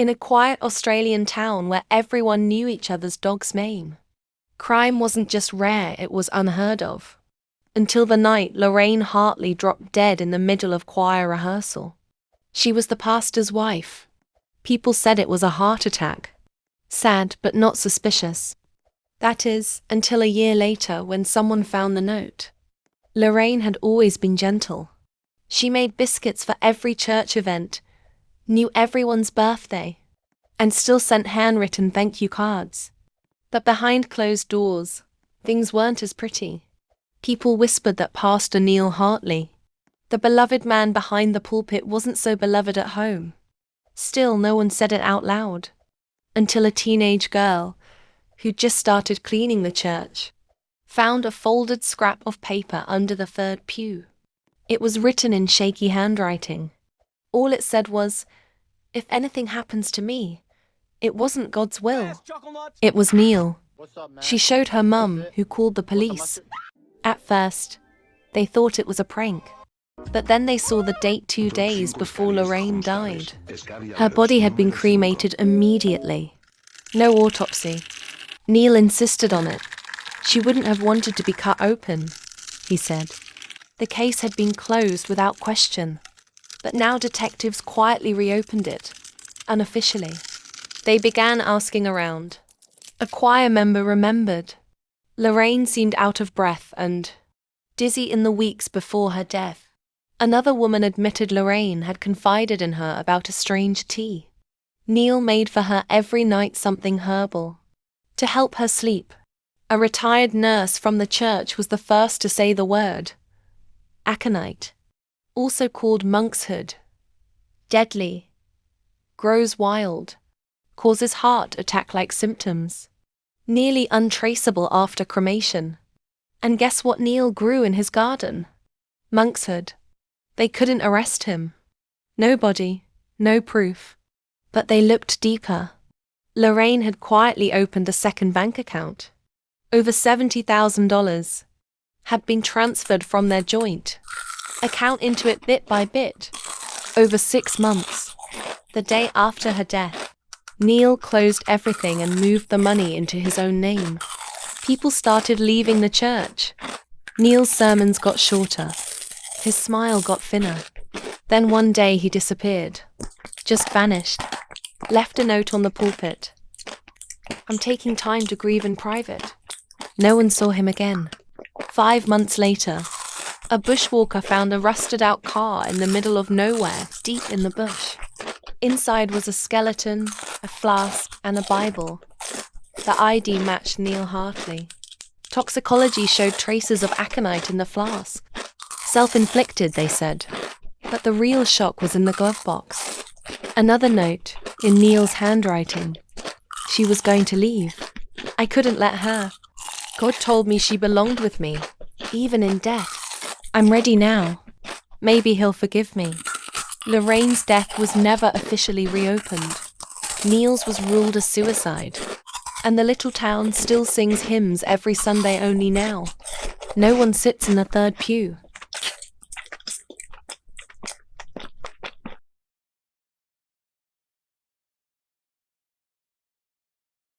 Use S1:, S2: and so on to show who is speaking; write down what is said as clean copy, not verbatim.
S1: in a quiet Australian town where everyone knew each other's dog's name. Crime wasn't just rare, it was unheard of. Until the night Lorraine Hartley dropped dead in the middle of choir rehearsal. She was the pastor's wife. People said it was a heart attack. Sad, but not suspicious. That is, until a year later when someone found the note. Lorraine had always been gentle. She made biscuits for every church event, knew everyone's birthday, and still sent handwritten thank you cards. But behind closed doors, things weren't as pretty. People whispered that Pastor Neil Hartley, the beloved man behind the pulpit, wasn't so beloved at home. Still, no one said it out loud. Until a teenage girl, who'd just started cleaning the church, found a folded scrap of paper under the third pew. It was written in shaky handwriting. All it said was, "If anything happens to me, it wasn't God's will." It was Neil. She showed her mum, who called the police. At first, they thought it was a prank. But then they saw the date 2 days before Lorraine died. Her body had been cremated immediately. No autopsy. Neil insisted on it. She wouldn't have wanted to be cut open, he said. The case had been closed without question. But now detectives quietly reopened it, unofficially. They began asking around. A choir member remembered. Lorraine seemed out of breath and dizzy in the weeks before her death. Another woman admitted Lorraine had confided in her about a strange tea. Neil made for her every night something herbal to help her sleep. A retired nurse from the church was the first to say the word. Aconite, also called monkshood. Deadly. Grows wild. Causes heart attack-like symptoms. Nearly untraceable after cremation. And guess what Neil grew in his garden? Monkshood. They couldn't arrest him. Nobody, no proof. But they looked deeper. Lorraine had quietly opened a second bank account. Over $70,000 had been transferred from their joint account into it bit by bit. Over 6 months. The day after her death, Neil closed everything and moved the money into his own name. People started leaving the church. Neil's sermons got shorter. His smile got thinner. Then one day he disappeared. Just vanished. Left a note on the pulpit. "I'm taking time to grieve in private." No one saw him again. 5 months later, a bushwalker found a rusted-out car in the middle of nowhere, deep in the bush. Inside was a skeleton, a flask, and a Bible. The ID matched Neil Hartley. Toxicology showed traces of aconite in the flask. Self-inflicted, they said. But the real shock was in the glove box. Another note, in Neil's handwriting. She was going to leave. I couldn't let her. God told me she belonged with me, even in death. I'm ready now. Maybe he'll forgive me. Lorraine's death was never officially reopened. Neil's was ruled a suicide. And the little town still sings hymns every Sunday only now. No one sits in the third pew.